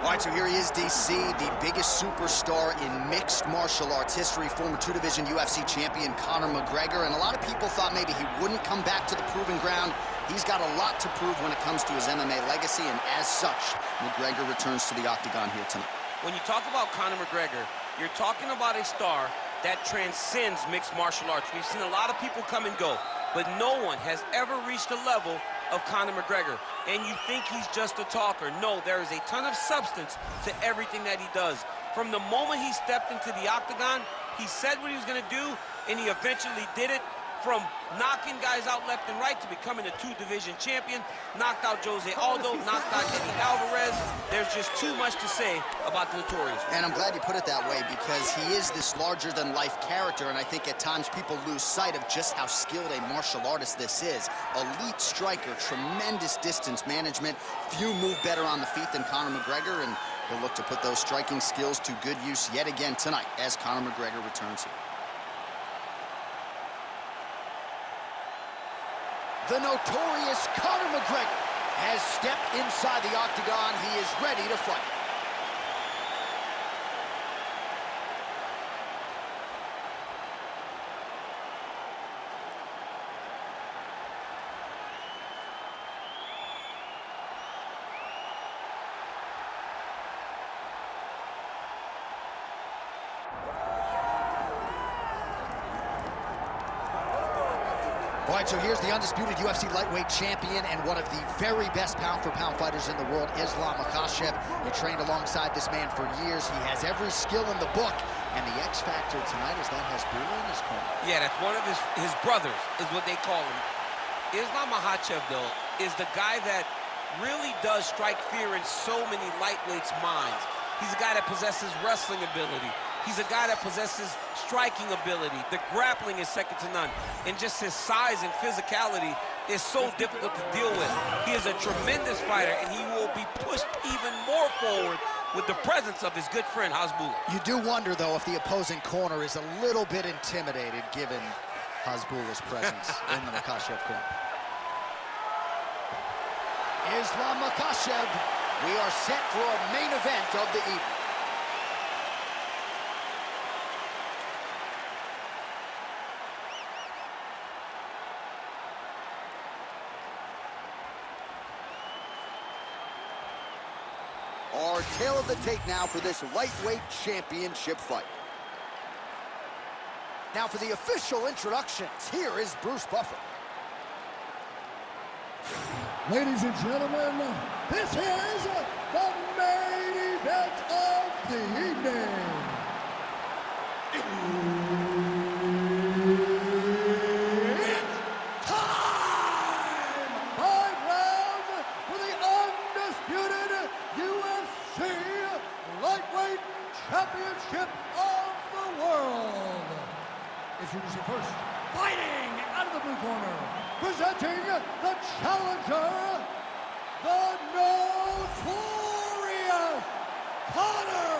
All right, so here he is, DC, the biggest superstar in mixed martial arts history, former two-division UFC champion Conor McGregor, and a lot of people thought maybe he wouldn't come back to the proving ground. He's got a lot to prove when it comes to his MMA legacy, and as such, McGregor returns to the octagon here tonight. When you talk about Conor McGregor, you're talking about a star that transcends mixed martial arts. We've seen a lot of people come and go, but no one has ever reached the level of Conor McGregor. And you think he's just a talker. No, there is a ton of substance to everything that he does. From the moment he stepped into the octagon, he said what he was going to do, and he eventually did it. From knocking guys out left and right to becoming a two-division champion, knocked out Jose Aldo, knocked out Eddie Alvarez. There's just too much to say about the Notorious. And I'm glad you put it that way, because he is this larger-than-life character, and I think at times people lose sight of just how skilled a martial artist this is. Elite striker, tremendous distance management. Few move better on the feet than Conor McGregor, and he'll look to put those striking skills to good use yet again tonight as Conor McGregor returns here. The notorious Conor McGregor has stepped inside the octagon. He is ready to fight. All right, so here's the undisputed UFC lightweight champion and one of the very best pound-for-pound fighters in the world, Islam Makhachev. He trained alongside this man for years. He has every skill in the book, and the X factor tonight is that Hasbulla in his corner. Yeah, that's one of his brothers, is what they call him. Islam Makhachev, though, is the guy that really does strike fear in so many lightweights' minds. He's a guy that possesses wrestling ability. He's a guy that possesses striking ability. The grappling is second to none. And just his size and physicality is so difficult to deal with. He is a tremendous fighter, and he will be pushed even more forward with the presence of his good friend, Hasbulla. You do wonder, though, if the opposing corner is a little bit intimidated given Hasbulla's presence in the Makhachev corner. Islam Makhachev, we are set for a main event of the evening. Our tale of the tape now for this lightweight championship fight. Now for the official introductions, here is Bruce Buffer. Ladies and gentlemen, this is the main event of the evening. It's time! 5 rounds for the undisputed UFC Lightweight Championship of the world. Introducing first, fighting out of the blue corner, presenting the challenger, the Notorious Conor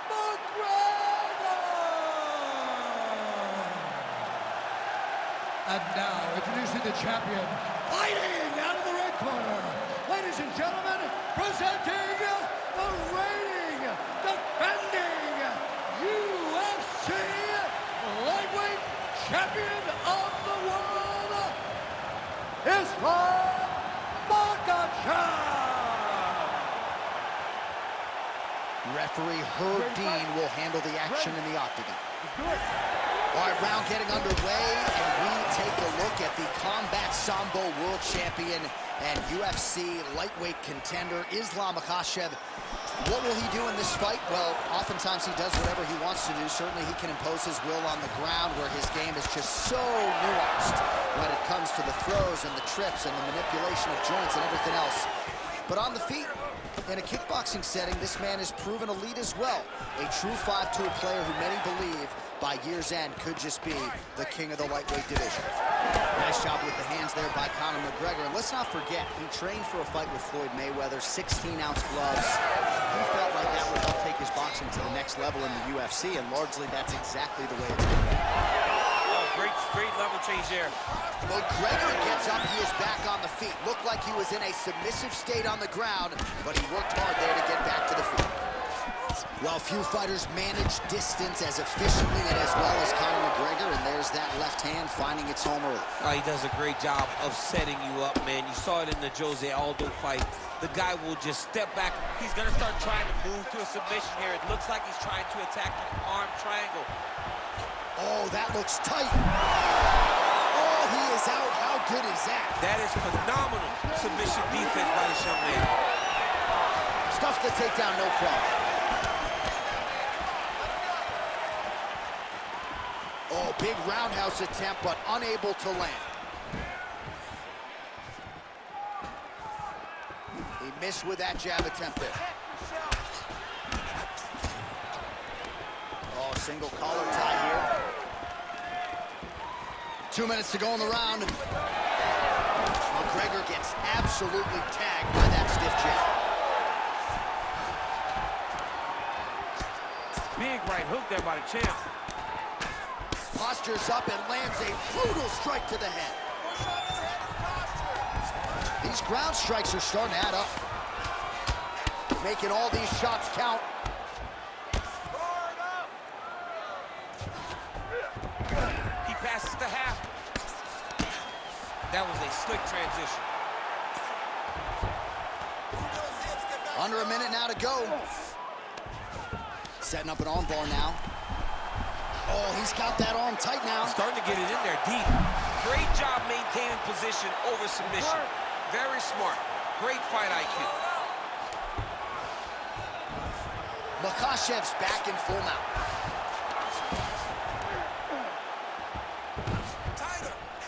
McGregor. And now, introducing the champion, fighting out of the red corner, ladies and gentlemen, presenting the reigning, defending UFC lightweight champion of the world, Islam Makhachev. Referee Herb Dean will handle the action in the octagon. All right, round getting underway, and we take a look at the Combat Sambo World Champion and UFC lightweight contender, Islam Makhachev. What will he do in this fight? Well, oftentimes he does whatever he wants to do. Certainly he can impose his will on the ground, where his game is just so nuanced when it comes to the throws and the trips and the manipulation of joints and everything else. But on the feet, in a kickboxing setting, this man is proven elite as well. A true 5-tool player who many believe by year's end could just be the king of the lightweight division. Nice job with the hands there by Conor McGregor. And let's not forget, he trained for a fight with Floyd Mayweather, 16-ounce gloves. He felt like that would help take his boxing to the next level in the UFC, and largely that's exactly the way it's going. Great level change there. McGregor gets up, he is back on the feet. Looked like he was in a submissive state on the ground, but he worked hard there to get back to the feet. Well, few fighters manage distance as efficiently and as well as Conor McGregor, and there's that left hand finding its home early. He does a great job of setting you up, man. You saw it in the Jose Aldo fight. The guy will just step back. He's going to start trying to move to a submission here. It looks like he's trying to attack the arm triangle. Oh, that looks tight. Oh, he is out. How good is that? That is phenomenal submission defense by this young man. Stuffs the takedown, no problem. Oh, big roundhouse attempt, but unable to land. He missed with that jab attempt there. Oh, single collar tie here. 2 minutes to go in the round. McGregor gets absolutely tagged by that stiff jab. Big right hook there by the champ. Postures up and lands a brutal strike to the head. These ground strikes are starting to add up. Making all these shots count. He passes the half. That was a slick transition. Under a minute now to go. Setting up an arm bar now. Oh, he's got that arm tight now. Starting to get it in there deep. Great job maintaining position over submission. Very smart. Great fight IQ. Makhachev's back in full mount.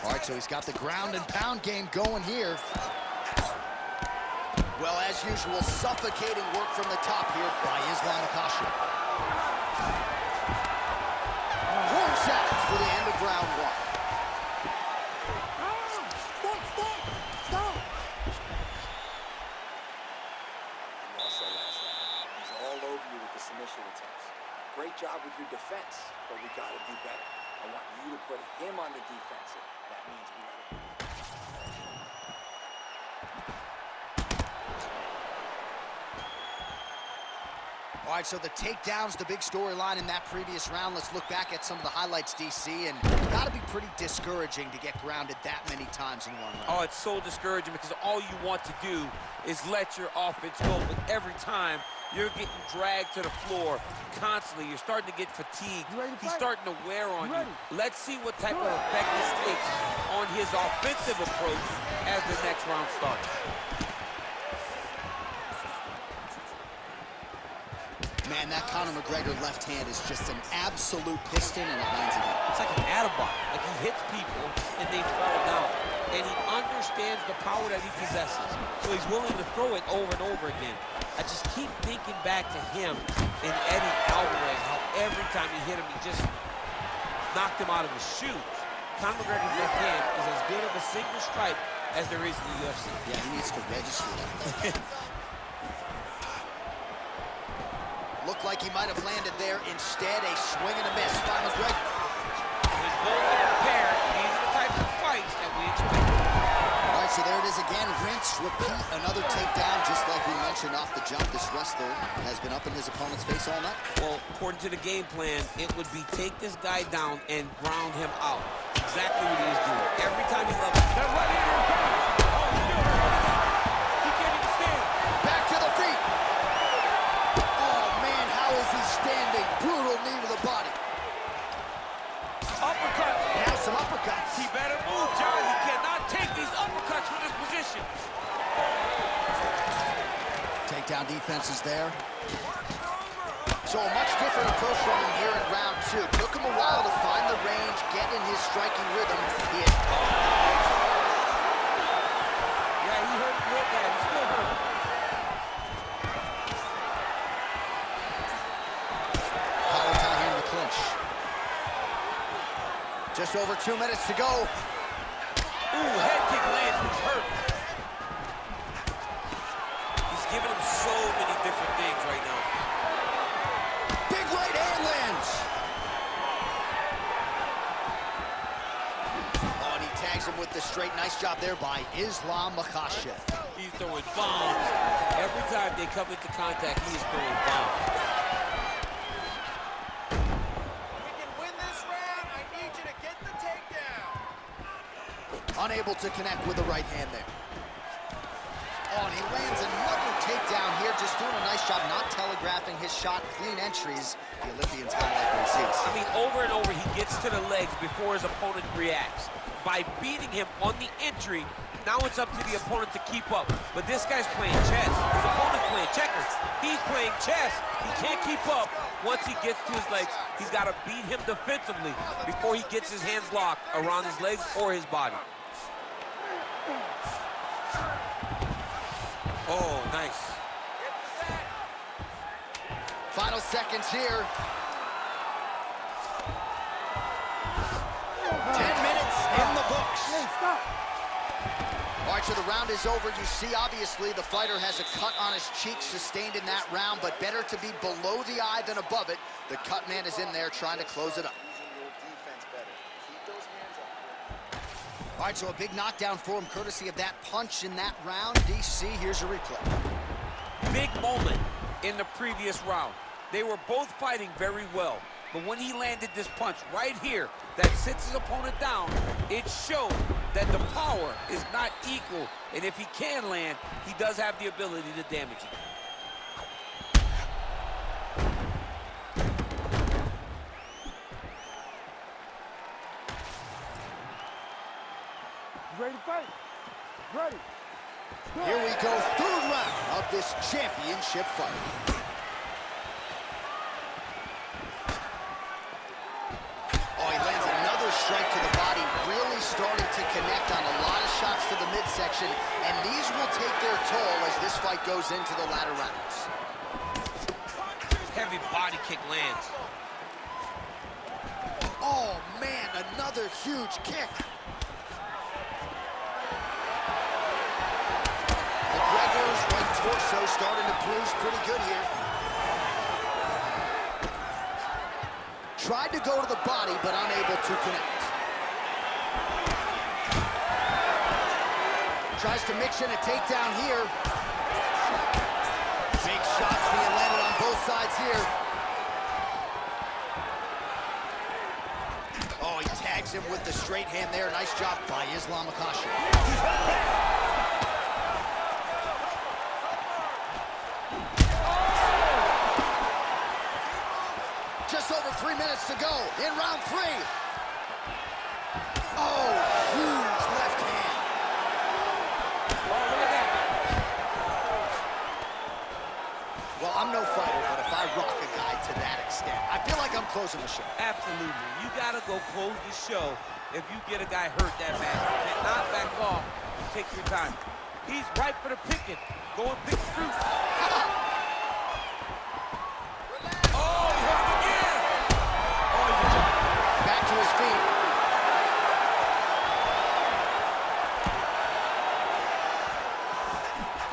All right, so he's got the ground and pound game going here. Well, as usual, suffocating work from the top here by Islam Makhachev. Horse out for the end of round one. Stop! You also last night. He's all over you with the submission attempts. Great job with your defense, but we gotta do better. I want you to put him on the defensive. That means we gotta... All right, so the takedown's the big storyline in that previous round. Let's look back at some of the highlights, DC, and gotta be pretty discouraging to get grounded that many times in one round. Oh, it's so discouraging because all you want to do is let your offense go, but every time you're getting dragged to the floor constantly. You're starting to get fatigued. He's starting to wear on you. Let's see what type of effect this takes on his offensive approach as the next round starts. Man, that Conor McGregor left hand is just an absolute piston, and it lands again. It's like an Attaboy. Like he hits people and they fall down. And he understands the power that he possesses. So he's willing to throw it over and over again. I just keep thinking back to him and Eddie Alvarez, how every time he hit him, he just knocked him out of his shoes. Conor McGregor's left hand is as good of a single strike as there is in the UFC. Yeah, he needs to register that. Looked like he might have landed there. Instead, a swing and a miss by McGregor. He's both prepared. These are the types of fights that we expect. All right, so there it is again. Rinse, repeat, another takedown. Just like we mentioned off the jump, this wrestler has been up in his opponent's face all night. Well, according to the game plan, it would be take this guy down and ground him out. Exactly what he is doing. Every time he levels. That's right here. Oh, he's still hurt. He can't even stand. Back to the feet. Is he standing? Brutal knee to the body. Uppercut. Now some uppercuts. He better move, John. He cannot take these uppercuts from this position. Takedown defense is there. So a much different approach from him here in round two. Took him a while to find the range, get in his striking rhythm. He is... Yeah, he hurt real bad. He's still hurt. Just over 2 minutes to go. Ooh, head kick lands, which hurt. He's giving him so many different things right now. Big right hand lands. with the straight. Nice job there by Islam Makhachev. He's throwing bombs. Every time they come into contact, he is throwing bombs. We can win this round. I need you to get the takedown. Unable to connect with the right hand there. Oh, and he lands another takedown here, just doing a nice job not telegraphing his shot. Clean entries. The Olympian's gonna like what he sees. I mean, over and over, he gets to the legs before his opponent reacts. By beating him on the entry, now it's up to the opponent to keep up. But this guy's playing chess. His opponent's playing checkers. He's playing chess. He can't keep up. Once he gets to his legs, he's got to beat him defensively before he gets his hands locked around his legs or his body. Oh, nice. Final seconds here. 10 minutes in the books. All right, so the round is over. You see, obviously, the fighter has a cut on his cheek sustained in that round, but better to be below the eye than above it. The cut man is in there trying to close it up. All right, so a big knockdown for him, courtesy of that punch in that round. DC, here's a replay. Big moment in the previous round. They were both fighting very well, but when he landed this punch right here that sits his opponent down, it showed that the power is not equal, and if he can land, he does have the ability to damage him. Ready to fight? Ready. Here we go, third round of this championship fight. Oh, he lands another strike to the body, really starting to connect on a lot of shots to the midsection, and these will take their toll as this fight goes into the latter rounds. Heavy body kick lands. Oh, man, another huge kick. McGregor's right torso starting to bruise pretty good here. Tried to go to the body, but unable to connect. Tries to mix in a takedown here. Big shots being landed on both sides here. Oh, he tags him with the straight hand there. Nice job by Islam Makhachev. Just over 3 minutes to go in round 3. Oh, huge left hand. Oh, look at that. Well, I'm no fighter, but if I rock a guy to that extent, I feel like I'm closing the show. Absolutely. You got to go close the show if you get a guy hurt that bad. You cannot back off and take your time. He's ripe for the picking. Go and pick the fruit. Back to his feet.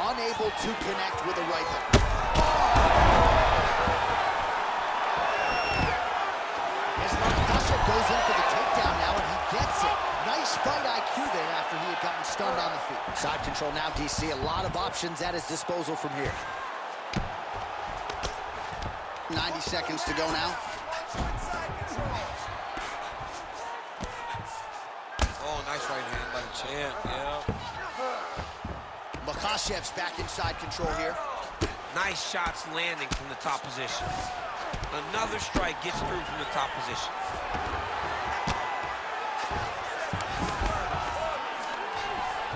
Unable to connect with the right hook. Islam Makhachev goes in for the takedown now, and he gets it. Nice fight IQ there after he had gotten stunned on the feet. Side control now, DC. A lot of options at his disposal from here. 90 seconds to go now. Oh, nice right hand by the champ, yeah. Makhachev's back inside control here. Nice shots landing from the top position. Another strike gets through from the top position.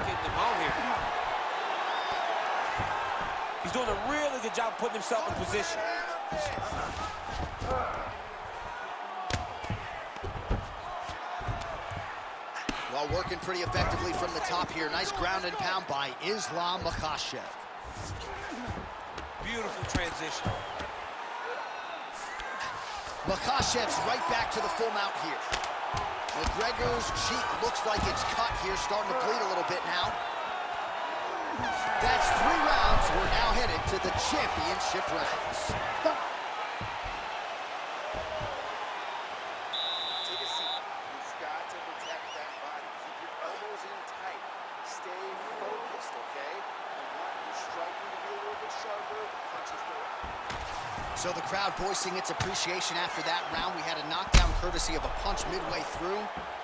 Getting them out here. He's doing a really good job putting himself in position. Well, working pretty effectively from the top here. Nice ground and pound by Islam Makhachev. Beautiful transition. Makhachev's right back to the full mount here. McGregor's cheek looks like it's cut here, starting to bleed a little bit now. That's 3 rounds. We're now headed to the championship rounds. Take a seat. You've got to protect that body. Keep your elbows in So the crowd voicing its appreciation after that round. We had a knockdown courtesy of a punch midway through.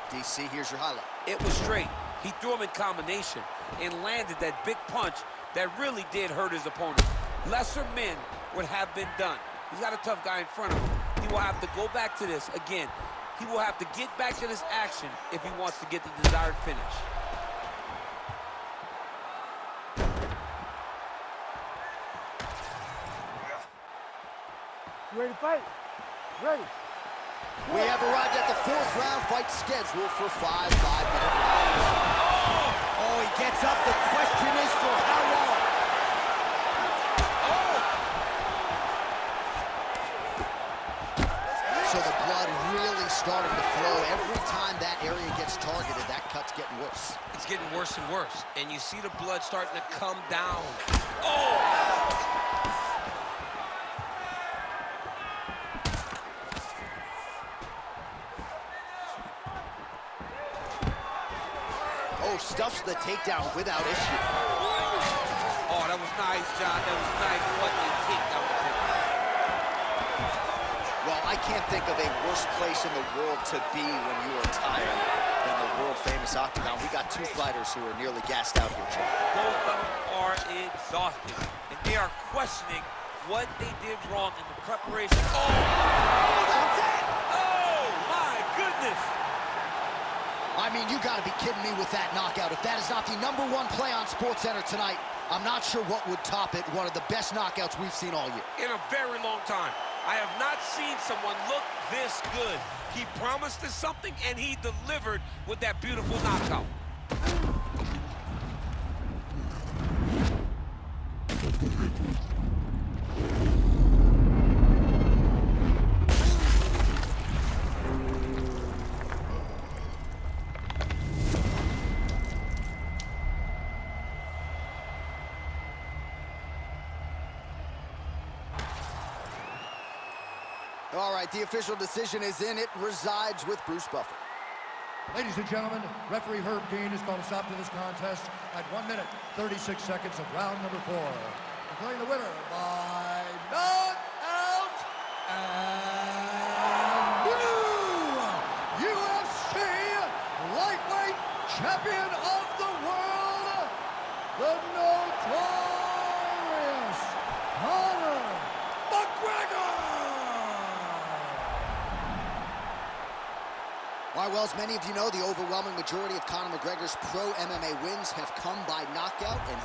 DC, here's your highlight. It was straight. He threw him in combination and landed that big punch that really did hurt his opponent. Lesser men would have been done. He's got a tough guy in front of him. He will have to go back to this again. He will have to get back to this action if he wants to get the desired finish. You ready to fight? Ready. We have arrived at the 4th round, fight scheduled for 5 5-minute rounds. Oh, he gets up. The question is for how long? So the blood really starting to flow. Every time that area gets targeted, that cut's getting worse. It's getting worse and worse. And you see the blood starting to come down. Oh! Oh, stuffs the takedown without issue. Oh, that was nice, John. That was nice. What a takedown. Well, I can't think of a worse place in the world to be when you are tired than the world-famous octagon. We got 2 fighters who are nearly gassed out here, Jim. Both of them are exhausted, and they are questioning what they did wrong in the preparation. Oh! That's it! Oh, my goodness! I mean, you gotta be kidding me with that knockout. If that is not the #1 play on SportsCenter tonight, I'm not sure what would top it. One of the best knockouts we've seen all year. In a very long time. I have not seen someone look this good. He promised us something, and he delivered with that beautiful knockout. All right, the official decision is in. It resides with Bruce Buffer. Ladies and gentlemen, referee Herb Dean has called a stop to this contest at 1 minute, 36 seconds of round number 4. Declaring the winner by knockout and new UFC lightweight champion of the world, the Notorious Conor McGregor! All right, well, as many of you know, the overwhelming majority of Conor McGregor's pro MMA wins have come by knockout, and he